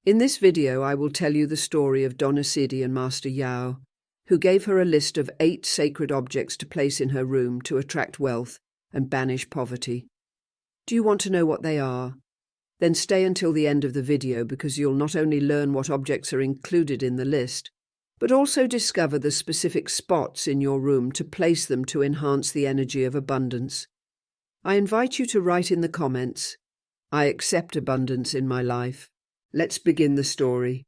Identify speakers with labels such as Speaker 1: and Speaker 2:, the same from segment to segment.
Speaker 1: In this video, I will tell you the story of Donna Siddhi and Master Yao, who gave her a list of 8 sacred objects to place in her room to attract wealth and banish poverty. Do you want to know what they are? Then stay until the end of the video, because you'll not only learn what objects are included in the list, but also discover the specific spots in your room to place them to enhance the energy of abundance. I invite you to write in the comments, "I accept abundance in my life." Let's begin the story.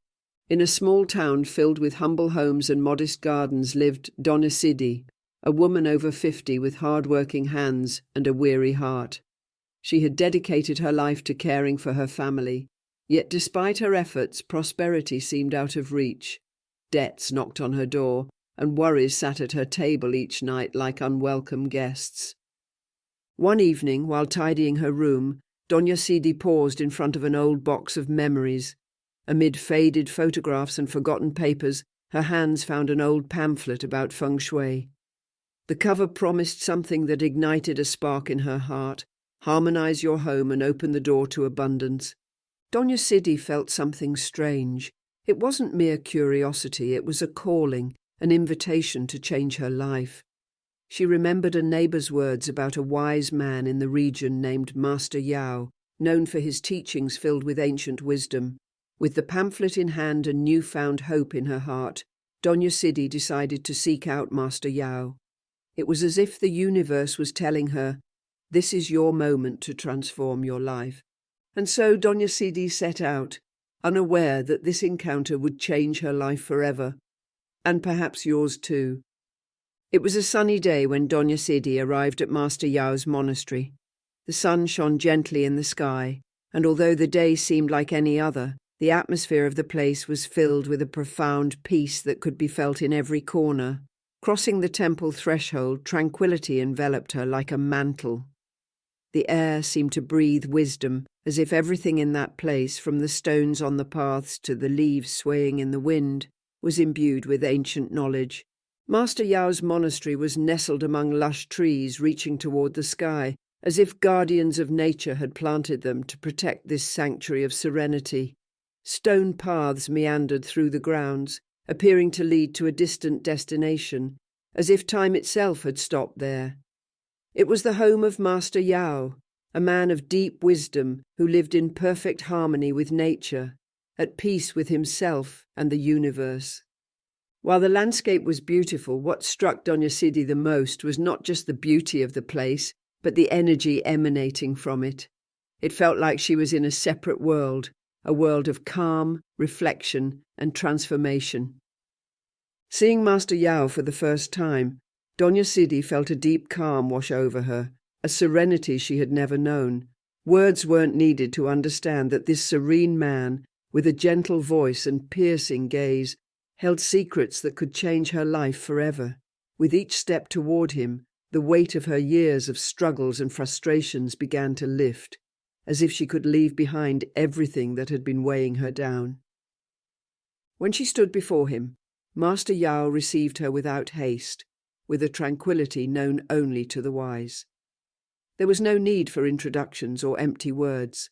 Speaker 1: In a small town filled with humble homes and modest gardens lived Donna Siddhi, a woman over 50 with hard-working hands and a weary heart. She had dedicated her life to caring for her family, yet despite her efforts, prosperity seemed out of reach. Debts knocked on her door, and worries sat at her table each night like unwelcome guests. One evening, while tidying her room, Donna Siddhi paused in front of an old box of memories. Amid faded photographs and forgotten papers, her hands found an old pamphlet about feng shui. The cover promised something that ignited a spark in her heart: harmonize your home and open the door to abundance. Donna Siddhi felt something strange. It wasn't mere curiosity, it was a calling, an invitation to change her life. She remembered a neighbor's words about a wise man in the region named Master Yao, known for his teachings filled with ancient wisdom. With the pamphlet in hand and newfound hope in her heart, Donna Siddhi decided to seek out Master Yao. It was as if the universe was telling her, "This is your moment to transform your life." And so Donna Siddhi set out, unaware that this encounter would change her life forever, and perhaps yours too. It was a sunny day when Donna Siddhi arrived at Master Yao's monastery. The sun shone gently in the sky, and although the day seemed like any other, the atmosphere of the place was filled with a profound peace that could be felt in every corner. Crossing the temple threshold, tranquility enveloped her like a mantle. The air seemed to breathe wisdom, as if everything in that place, from the stones on the paths to the leaves swaying in the wind, was imbued with ancient knowledge. Master Yao's monastery was nestled among lush trees reaching toward the sky, as if guardians of nature had planted them to protect this sanctuary of serenity. Stone paths meandered through the grounds, appearing to lead to a distant destination, as if time itself had stopped there. It was the home of Master Yao, a man of deep wisdom who lived in perfect harmony with nature, at peace with himself and the universe. While the landscape was beautiful, what struck Donna Siddhi the most was not just the beauty of the place, but the energy emanating from it. It felt like she was in a separate world, a world of calm, reflection, and transformation. Seeing Master Yao for the first time, Donna Siddhi felt a deep calm wash over her, a serenity she had never known. Words weren't needed to understand that this serene man, with a gentle voice and piercing gaze, held secrets that could change her life forever. With each step toward him, the weight of her years of struggles and frustrations began to lift, as if she could leave behind everything that had been weighing her down. When she stood before him, Master Yao received her without haste, with a tranquility known only to the wise. There was no need for introductions or empty words.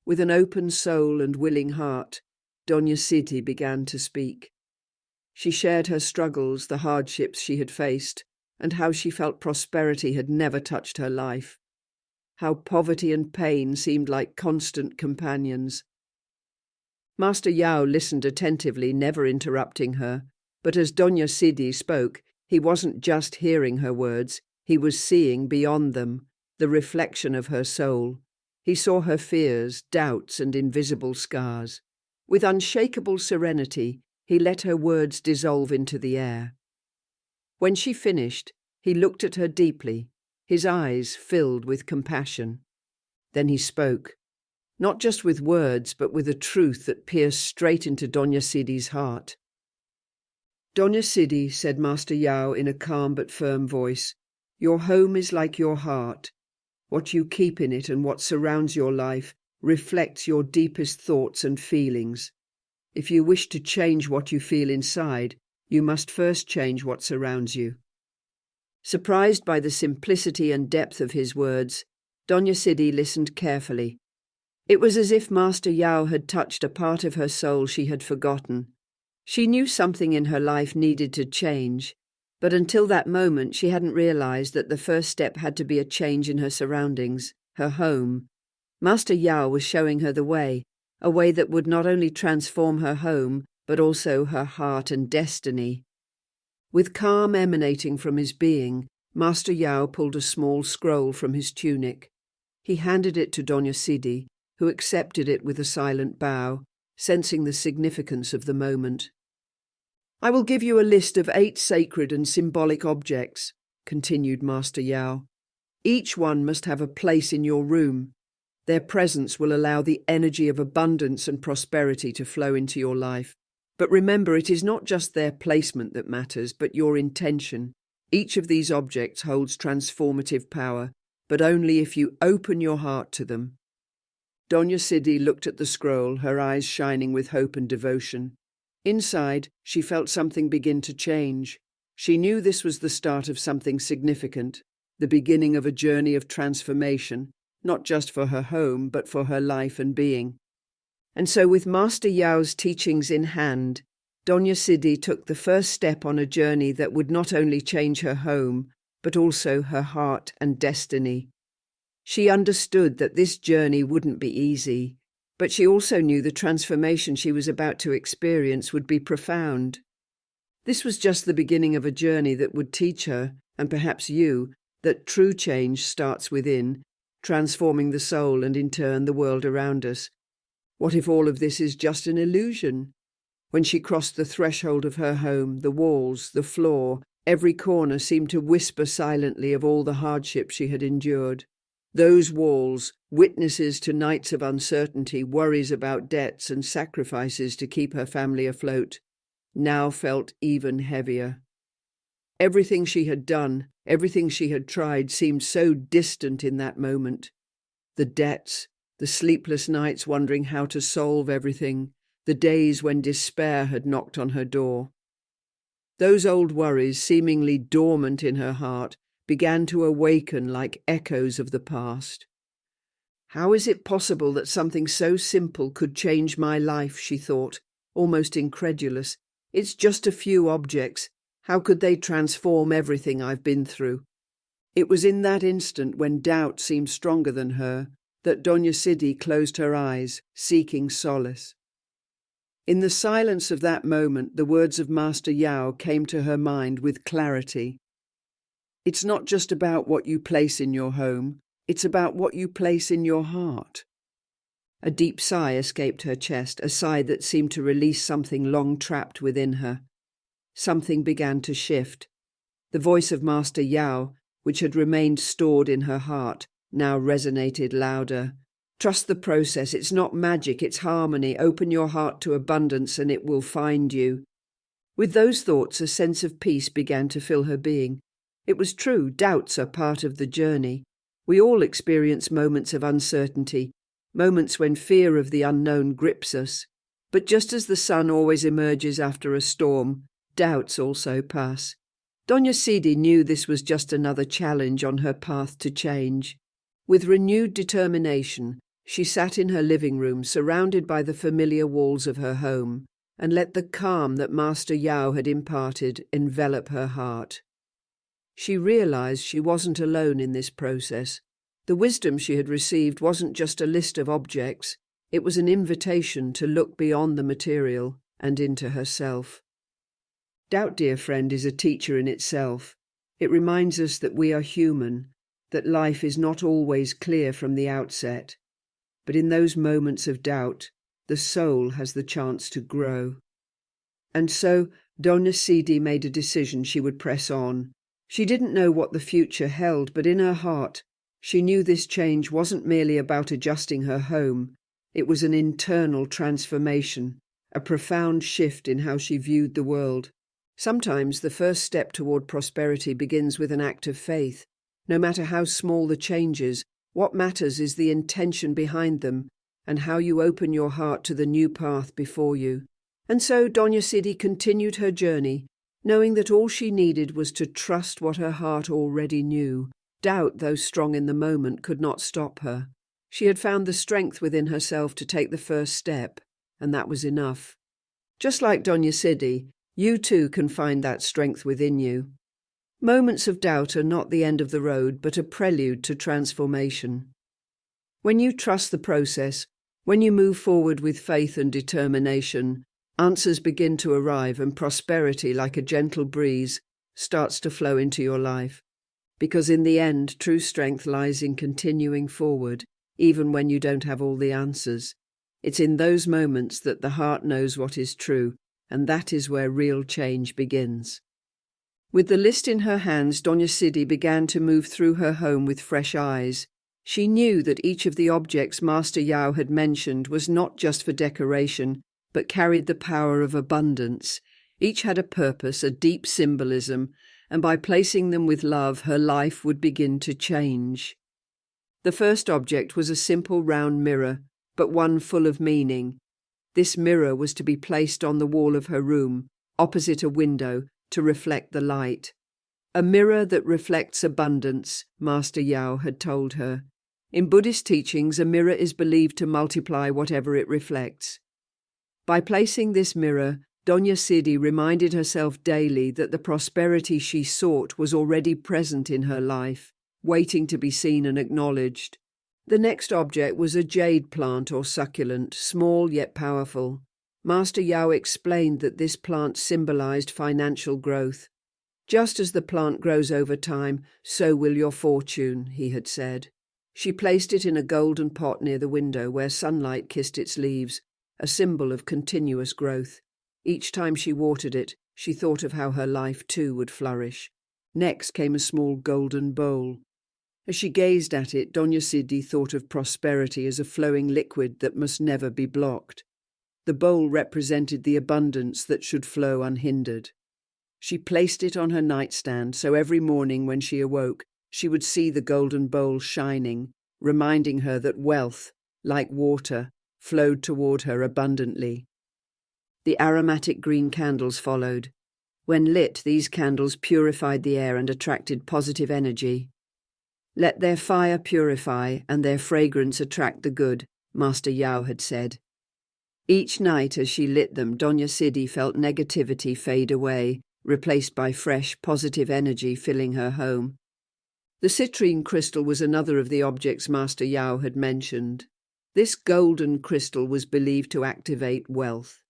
Speaker 1: With an open soul and willing heart, Donna Siddhi began to speak. She shared her struggles, the hardships she had faced, and how she felt prosperity had never touched her life. How poverty and pain seemed like constant companions. Master Yao listened attentively, never interrupting her, but as Donna Siddhi spoke, he wasn't just hearing her words, he was seeing beyond them, the reflection of her soul. He saw her fears, doubts, and invisible scars. With unshakable serenity, he let her words dissolve into the air. When she finished, he looked at her deeply, his eyes filled with compassion. Then he spoke, not just with words, but with a truth that pierced straight into Donna Siddhi's heart. "Donna Siddhi," said Master Yao in a calm but firm voice, "your home is like your heart. What you keep in it and what surrounds your life reflects your deepest thoughts and feelings. If you wish to change what you feel inside, you must first change what surrounds you." Surprised by the simplicity and depth of his words, Donna Siddhi listened carefully. It was as if Master Yao had touched a part of her soul she had forgotten. She knew something in her life needed to change, but until that moment she hadn't realized that the first step had to be a change in her surroundings, her home. Master Yao was showing her the way, a way that would not only transform her home, but also her heart and destiny. With calm emanating from his being, Master Yao pulled a small scroll from his tunic. He handed it to Doña Sidi, who accepted it with a silent bow, sensing the significance of the moment. "I will give you a list of 8 sacred and symbolic objects," continued Master Yao. "Each one must have a place in your room. Their presence will allow the energy of abundance and prosperity to flow into your life. But remember, it is not just their placement that matters, but your intention. Each of these objects holds transformative power, but only if you open your heart to them." Doña Sidi looked at the scroll, her eyes shining with hope and devotion. Inside, she felt something begin to change. She knew this was the start of something significant, the beginning of a journey of transformation, not just for her home, but for her life and being. And so, with Master Yao's teachings in hand, Doña Sidi took the first step on a journey that would not only change her home, but also her heart and destiny. She understood that this journey wouldn't be easy, but she also knew the transformation she was about to experience would be profound. This was just the beginning of a journey that would teach her, and perhaps you, that true change starts within, transforming the soul and in turn the world around us. What if all of this is just an illusion? When she crossed the threshold of her home, the walls, the floor, every corner seemed to whisper silently of all the hardships she had endured. Those walls, witnesses to nights of uncertainty, worries about debts, and sacrifices to keep her family afloat, now felt even heavier. Everything she had done, everything she had tried seemed so distant in that moment. The debts, the sleepless nights wondering how to solve everything, the days when despair had knocked on her door. Those old worries, seemingly dormant in her heart, began to awaken like echoes of the past. "How is it possible that something so simple could change my life?" she thought, almost incredulous. "It's just a few objects. How could they transform everything I've been through?" It was in that instant, when doubt seemed stronger than her, that Doña Sidi closed her eyes, seeking solace. In the silence of that moment, the words of Master Yao came to her mind with clarity. "It's not just about what you place in your home, it's about what you place in your heart." A deep sigh escaped her chest, a sigh that seemed to release something long trapped within her. Something began to shift. The voice of Master Yao, which had remained stored in her heart, now resonated louder. "Trust the process. It's not magic, it's harmony. Open your heart to abundance and it will find you." With those thoughts, a sense of peace began to fill her being. It was true, doubts are part of the journey. We all experience moments of uncertainty, moments when fear of the unknown grips us. But just as the sun always emerges after a storm, doubts also pass. Doña Sidi knew this was just another challenge on her path to change. With renewed determination, she sat in her living room, surrounded by the familiar walls of her home, and let the calm that Master Yao had imparted envelop her heart. She realized she wasn't alone in this process. The wisdom she had received wasn't just a list of objects, it was an invitation to look beyond the material and into herself. Doubt, dear friend, is a teacher in itself. It reminds us that we are human, that life is not always clear from the outset. But in those moments of doubt, the soul has the chance to grow. And so Doña Sidi made a decision she would press on. She didn't know what the future held, but in her heart, she knew this change wasn't merely about adjusting her home. It was an internal transformation, a profound shift in how she viewed the world. Sometimes the first step toward prosperity begins with an act of faith. No matter how small the changes, what matters is the intention behind them and how you open your heart to the new path before you. And so Doña Sidi continued her journey, knowing that all she needed was to trust what her heart already knew. Doubt, though strong in the moment, could not stop her. She had found the strength within herself to take the first step, and that was enough. Just like Doña Sidi, you too can find that strength within you. Moments of doubt are not the end of the road, but a prelude to transformation. When you trust the process, when you move forward with faith and determination, answers begin to arrive and prosperity, like a gentle breeze, starts to flow into your life. Because in the end, true strength lies in continuing forward, even when you don't have all the answers. It's in those moments that the heart knows what is true, and that is where real change begins. With the list in her hands, Doña Sidi began to move through her home with fresh eyes. She knew that each of the objects Master Yao had mentioned was not just for decoration, but carried the power of abundance. Each had a purpose, a deep symbolism, and by placing them with love, her life would begin to change. The first object was a simple round mirror, but one full of meaning. This mirror was to be placed on the wall of her room, opposite a window, to reflect the light. A mirror that reflects abundance, Master Yao had told her. In Buddhist teachings, a mirror is believed to multiply whatever it reflects. By placing this mirror, Doña Sidi reminded herself daily that the prosperity she sought was already present in her life, waiting to be seen and acknowledged. The next object was a jade plant or succulent, small yet powerful. Master Yao explained that this plant symbolized financial growth. Just as the plant grows over time, so will your fortune, he had said. She placed it in a golden pot near the window where sunlight kissed its leaves, a symbol of continuous growth. Each time she watered it, she thought of how her life too would flourish. Next came a small golden bowl. As she gazed at it, Doña Sidi thought of prosperity as a flowing liquid that must never be blocked. The bowl represented the abundance that should flow unhindered. She placed it on her nightstand, so every morning when she awoke, she would see the golden bowl shining, reminding her that wealth, like water, flowed toward her abundantly. The aromatic green candles followed. When lit, these candles purified the air and attracted positive energy. Let their fire purify and their fragrance attract the good, Master Yao had said. Each night as she lit them, Doña Sidi felt negativity fade away, replaced by fresh, positive energy filling her home. The citrine crystal was another of the objects Master Yao had mentioned. This golden crystal was believed to activate wealth.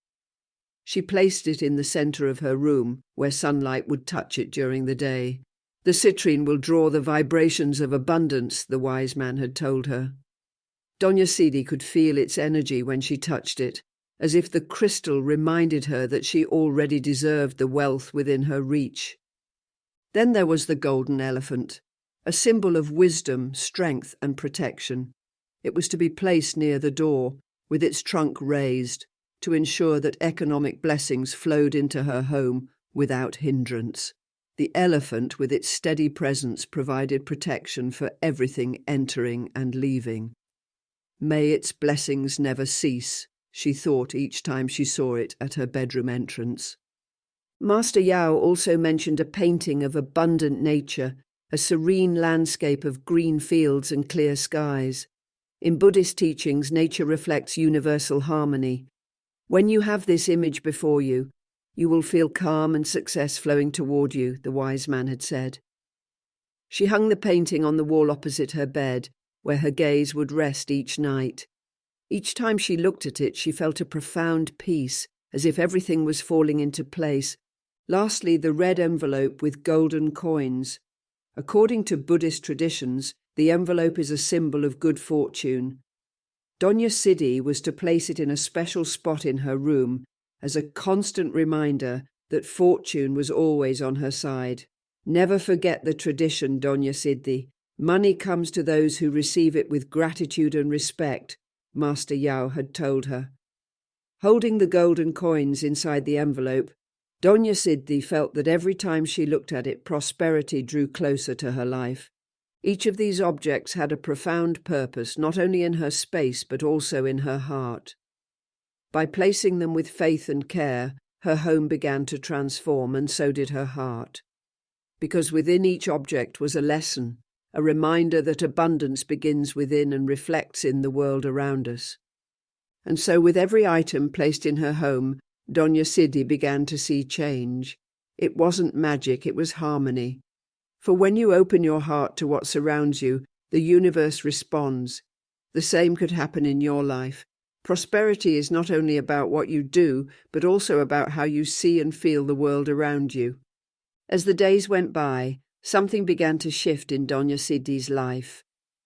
Speaker 1: She placed it in the center of her room, where sunlight would touch it during the day. The citrine will draw the vibrations of abundance, the wise man had told her. Doña Sidi could feel its energy when she touched it, as if the crystal reminded her that she already deserved the wealth within her reach. Then there was the golden elephant, a symbol of wisdom, strength, and protection. It was to be placed near the door, with its trunk raised, to ensure that economic blessings flowed into her home without hindrance. The elephant, with its steady presence, provided protection for everything entering and leaving. May its blessings never cease, she thought each time she saw it at her bedroom entrance. Master Yao also mentioned a painting of abundant nature, a serene landscape of green fields and clear skies. In Buddhist teachings, nature reflects universal harmony. When you have this image before you, you will feel calm and success flowing toward you, the wise man had said. She hung the painting on the wall opposite her bed, where her gaze would rest each night. Each time she looked at it, she felt a profound peace, as if everything was falling into place. Lastly, the red envelope with golden coins. According to Buddhist traditions, the envelope is a symbol of good fortune. Doña Sidi was to place it in a special spot in her room as a constant reminder that fortune was always on her side. Never forget the tradition, Doña Sidi. Money comes to those who receive it with gratitude and respect, Master Yao had told her. Holding the golden coins inside the envelope, Doña Sidi felt that every time she looked at it, prosperity drew closer to her life. Each of these objects had a profound purpose, not only in her space but also in her heart. By placing them with faith and care, her home began to transform, and so did her heart. Because within each object was a lesson, a reminder that abundance begins within and reflects in the world around us. And so with every item placed in her home, Doña Sidi began to see change. It wasn't magic, it was harmony. For when you open your heart to what surrounds you, the universe responds. The same could happen in your life. Prosperity is not only about what you do, but also about how you see and feel the world around you. As the days went by, something began to shift in Doña Sidi's life.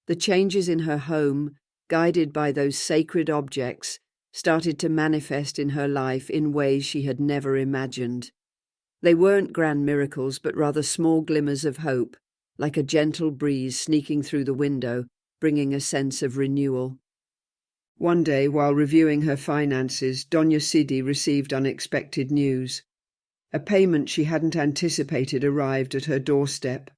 Speaker 1: The changes in her home, guided by those sacred objects, started to manifest in her life in ways she had never imagined. They weren't grand miracles, but rather small glimmers of hope, like a gentle breeze sneaking through the window, bringing a sense of renewal. One day, while reviewing her finances, Doña Sidi received unexpected news. A payment she hadn't anticipated arrived at her doorstep.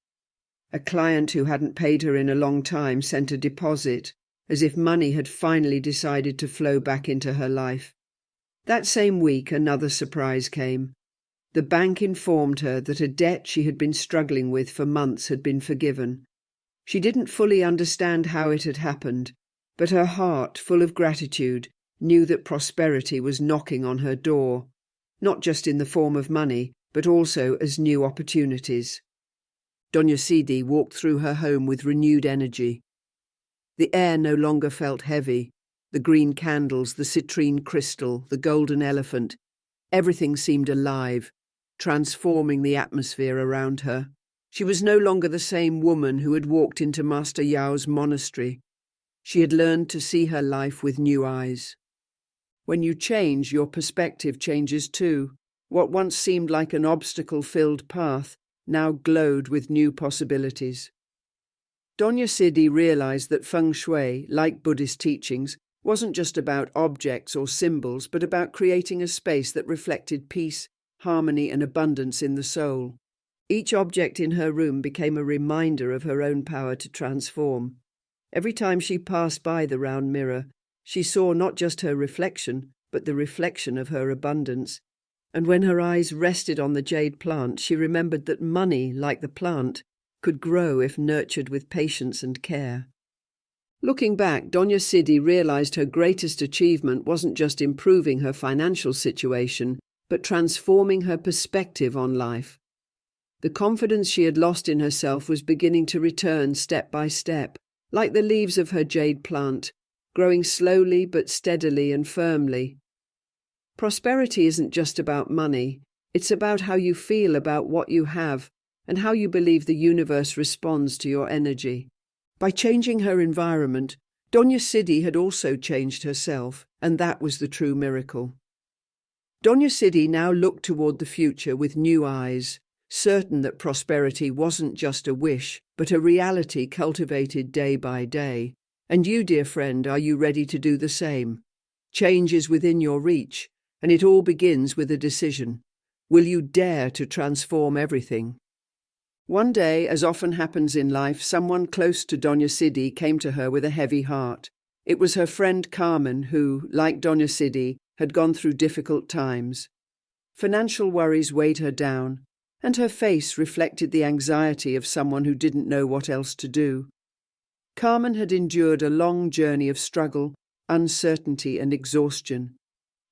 Speaker 1: A client who hadn't paid her in a long time sent a deposit, as if money had finally decided to flow back into her life. That same week, another surprise came. The bank informed her that a debt she had been struggling with for months had been forgiven. She didn't fully understand how it had happened, but her heart, full of gratitude, knew that prosperity was knocking on her door, not just in the form of money, but also as new opportunities. Doña Sidi walked through her home with renewed energy. The air no longer felt heavy. The green candles, the citrine crystal, the golden elephant, everything seemed alive, transforming the atmosphere around her. She was no longer the same woman who had walked into Master Yao's monastery. She had learned to see her life with new eyes. When you change, your perspective changes too. What once seemed like an obstacle-filled path now glowed with new possibilities. Doña Sidi realized that feng shui, like Buddhist teachings, wasn't just about objects or symbols, but about creating a space that reflected peace, harmony, and abundance in the soul. Each object in her room became a reminder of her own power to transform. Every time she passed by the round mirror, she saw not just her reflection, but the reflection of her abundance. And when her eyes rested on the jade plant, she remembered that money, like the plant, could grow if nurtured with patience and care. Looking back, Doña Sidi realized her greatest achievement wasn't just improving her financial situation, but transforming her perspective on life. The confidence she had lost in herself was beginning to return step by step, like the leaves of her jade plant, growing slowly but steadily and firmly. Prosperity isn't just about money, it's about how you feel about what you have and how you believe the universe responds to your energy. By changing her environment, Doña Sidi had also changed herself, and that was the true miracle. Doña Sidi now looked toward the future with new eyes, certain that prosperity wasn't just a wish, but a reality cultivated day by day. And you, dear friend, are you ready to do the same? Change is within your reach, and it all begins with a decision. Will you dare to transform everything? One day, as often happens in life, someone close to Doña Sidi came to her with a heavy heart. It was her friend Carmen who, like Doña Sidi, had gone through difficult times. Financial worries weighed her down, and her face reflected the anxiety of someone who didn't know what else to do. Carmen had endured a long journey of struggle, uncertainty, and exhaustion.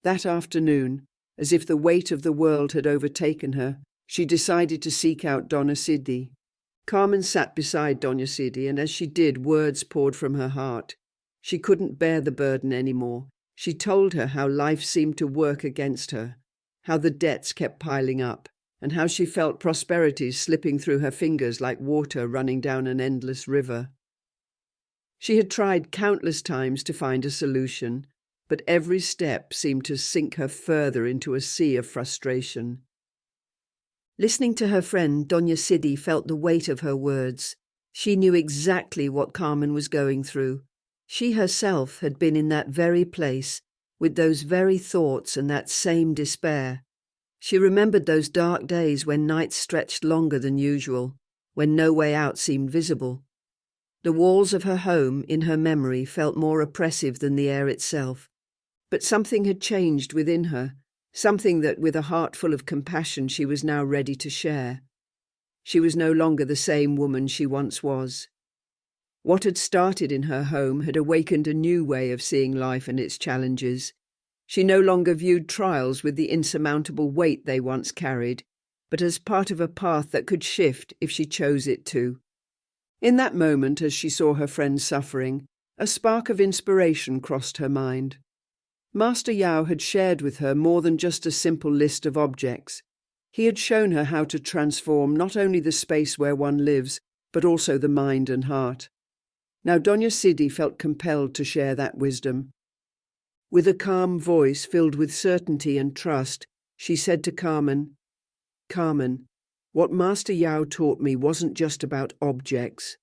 Speaker 1: That afternoon, as if the weight of the world had overtaken her, she decided to seek out Doña Sidi. Carmen sat beside Doña Sidi, and as she did, words poured from her heart. She couldn't bear the burden anymore. She told her how life seemed to work against her, how the debts kept piling up, and how she felt prosperity slipping through her fingers like water running down an endless river. She had tried countless times to find a solution, but every step seemed to sink her further into a sea of frustration. Listening to her friend, Doña Sidi felt the weight of her words. She knew exactly what Carmen was going through. She herself had been in that very place, with those very thoughts and that same despair. She remembered those dark days when nights stretched longer than usual, when no way out seemed visible. The walls of her home, in her memory, felt more oppressive than the air itself. But something had changed within her, something that, with a heart full of compassion, she was now ready to share. She was no longer the same woman she once was. What had started in her home had awakened a new way of seeing life and its challenges. She no longer viewed trials with the insurmountable weight they once carried, but as part of a path that could shift if she chose it to. In that moment, as she saw her friend suffering, a spark of inspiration crossed her mind. Master Yao had shared with her more than just a simple list of objects. He had shown her how to transform not only the space where one lives, but also the mind and heart. Now Doña Sidi felt compelled to share that wisdom. With a calm voice filled with certainty and trust, she said to Carmen, "Carmen, what Master Yao taught me wasn't just about objects.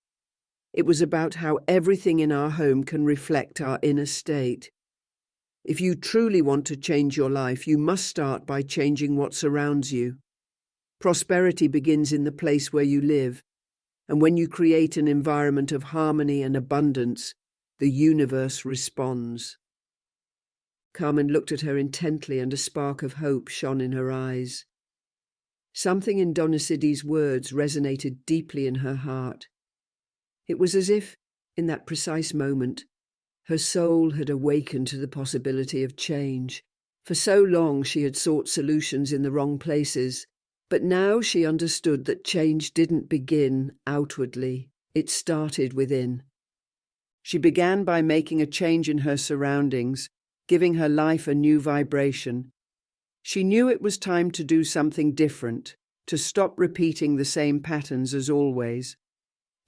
Speaker 1: It was about how everything in our home can reflect our inner state. If you truly want to change your life, you must start by changing what surrounds you. Prosperity begins in the place where you live, and when you create an environment of harmony and abundance, the universe responds." Carmen looked at her intently, and a spark of hope shone in her eyes. Something in Doña Sidi's words resonated deeply in her heart. It was as if, in that precise moment, her soul had awakened to the possibility of change. For so long she had sought solutions in the wrong places, but now she understood that change didn't begin outwardly, it started within. She began by making a change in her surroundings, giving her life a new vibration. She knew it was time to do something different, to stop repeating the same patterns as always.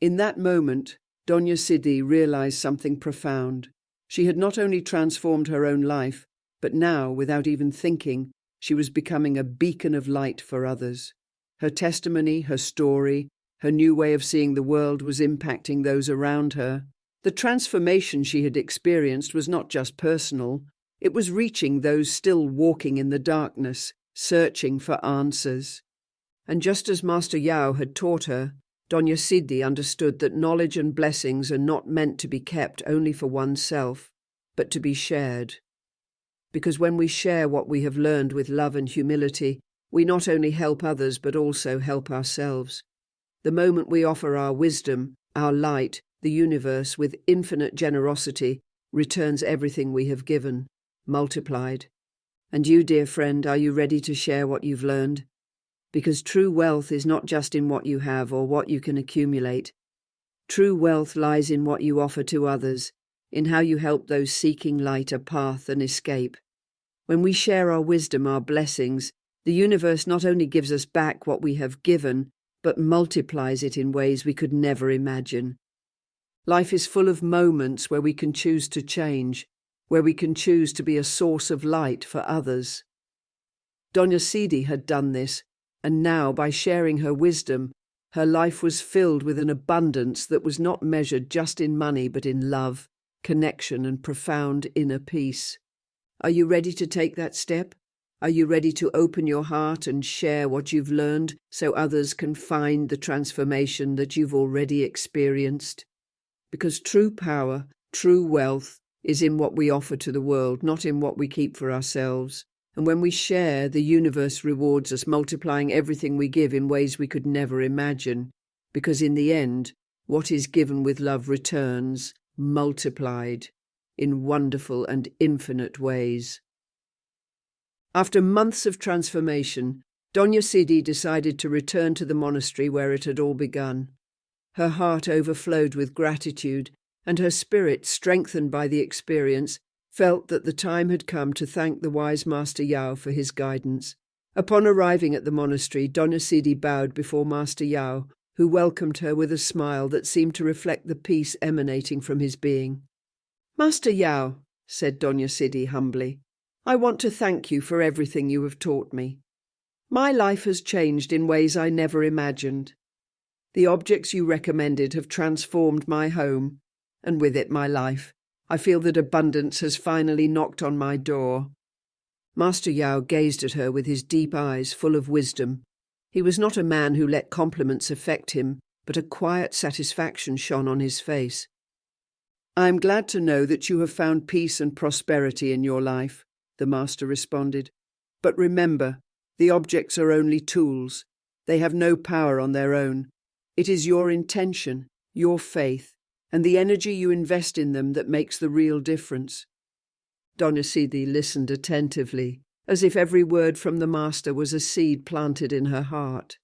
Speaker 1: In that moment, Doña Sidi realized something profound. She had not only transformed her own life, but now, without even thinking, she was becoming a beacon of light for others. Her testimony, her story, her new way of seeing the world was impacting those around her. The transformation she had experienced was not just personal, it was reaching those still walking in the darkness, searching for answers. And just as Master Yao had taught her, Doña Sidi understood that knowledge and blessings are not meant to be kept only for oneself, but to be shared. Because when we share what we have learned with love and humility, we not only help others but also help ourselves. The moment we offer our wisdom, our light, the universe, with infinite generosity, returns everything we have given, multiplied. And you, dear friend, are you ready to share what you've learned? Because true wealth is not just in what you have or what you can accumulate. True wealth lies in what you offer to others, in how you help those seeking light a path and escape. When we share our wisdom, our blessings, the universe not only gives us back what we have given, but multiplies it in ways we could never imagine. Life is full of moments where we can choose to change, where we can choose to be a source of light for others. Doña Sidi had done this, and now, by sharing her wisdom, her life was filled with an abundance that was not measured just in money but in love, connection, and profound inner peace. Are you ready to take that step? Are you ready to open your heart and share what you've learned so others can find the transformation that you've already experienced? Because true power, true wealth, is in what we offer to the world, not in what we keep for ourselves. And when we share, the universe rewards us, multiplying everything we give in ways we could never imagine. Because in the end, what is given with love returns, multiplied, in wonderful and infinite ways. After months of transformation, Doña Sidi decided to return to the monastery where it had all begun. Her heart overflowed with gratitude, and her spirit, strengthened by the experience, felt that the time had come to thank the wise Master Yao for his guidance. Upon arriving at the monastery, Doña Sidi bowed before Master Yao, who welcomed her with a smile that seemed to reflect the peace emanating from his being. "Master Yao," said Doña Sidi humbly, "I want to thank you for everything you have taught me. My life has changed in ways I never imagined. The objects you recommended have transformed my home, and with it my life. I feel that abundance has finally knocked on my door." Master Yao gazed at her with his deep eyes full of wisdom. He was not a man who let compliments affect him, but a quiet satisfaction shone on his face. "I am glad to know that you have found peace and prosperity in your life," the master responded. "But remember, the objects are only tools. They have no power on their own. It is your intention, your faith, and the energy you invest in them that makes the real difference. Donna Siddhi listened attentively, as if every word from the Master was a seed planted in her heart.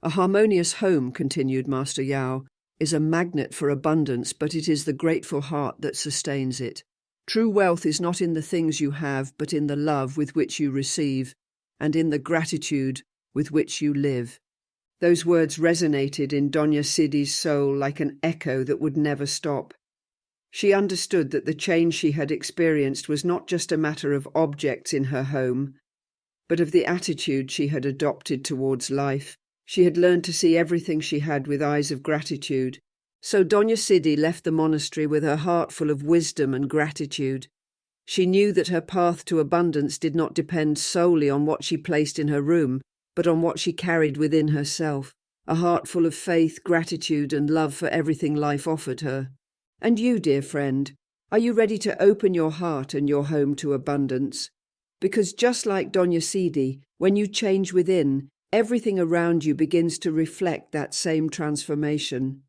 Speaker 1: A harmonious home, continued Master Yao, is a magnet for abundance, but it is the grateful heart that sustains it. True wealth is not in the things you have, but in the love with which you receive, and in the gratitude with which you live. Those words resonated in Donna Siddhi's soul like an echo that would never stop. She understood that the change she had experienced was not just a matter of objects in her home, but of the attitude she had adopted towards life. She had learned to see everything she had with eyes of gratitude. So Donna Siddhi left the monastery with her heart full of wisdom and gratitude. She knew that her path to abundance did not depend solely on what she placed in her room, but on what she carried within herself, a heart full of faith, gratitude, and love for everything life offered her. And you, dear friend, are you ready to open your heart and your home to abundance? Because just like Donna Siddhi, when you change within, everything around you begins to reflect that same transformation.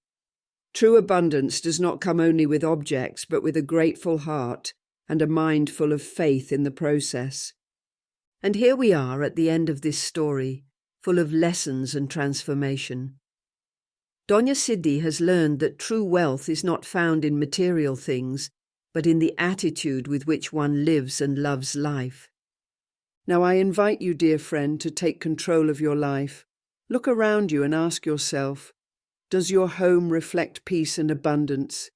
Speaker 1: True abundance does not come only with objects, but with a grateful heart and a mind full of faith in the process. And here we are at the end of this story, full of lessons and transformation. Donna Siddhi has learned that true wealth is not found in material things, but in the attitude with which one lives and loves life. Now I invite you, dear friend, to take control of your life. Look around you and ask yourself, does your home reflect peace and abundance?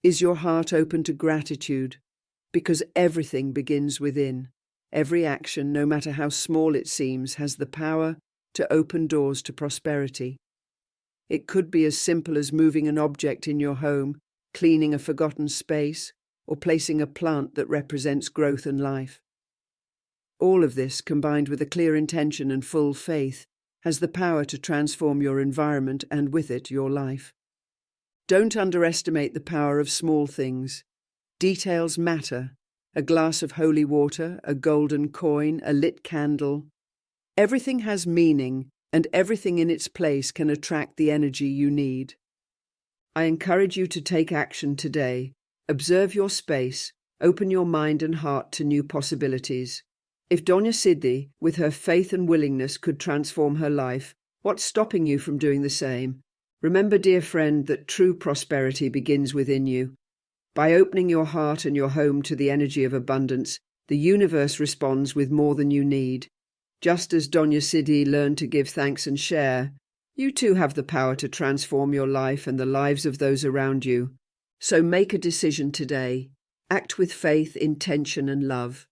Speaker 1: Is your heart open to gratitude? Because everything begins within. Every action, no matter how small it seems, has the power to open doors to prosperity. It could be as simple as moving an object in your home, cleaning a forgotten space, or placing a plant that represents growth and life. All of this, combined with a clear intention and full faith, has the power to transform your environment and with it your life. Don't underestimate the power of small things. Details matter. A glass of holy water, a golden coin, a lit candle. Everything has meaning, and everything in its place can attract the energy you need. I encourage you to take action today. Observe your space, open your mind and heart to new possibilities. If Donna Siddhi, with her faith and willingness, could transform her life, what's stopping you from doing the same? Remember, dear friend, that true prosperity begins within you. By opening your heart and your home to the energy of abundance, the universe responds with more than you need. Just as Donna Siddhi learned to give thanks and share, you too have the power to transform your life and the lives of those around you. So make a decision today. Act with faith, intention, and love.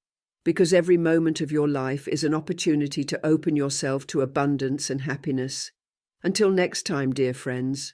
Speaker 1: Because every moment of your life is an opportunity to open yourself to abundance and happiness. Until next time, dear friends.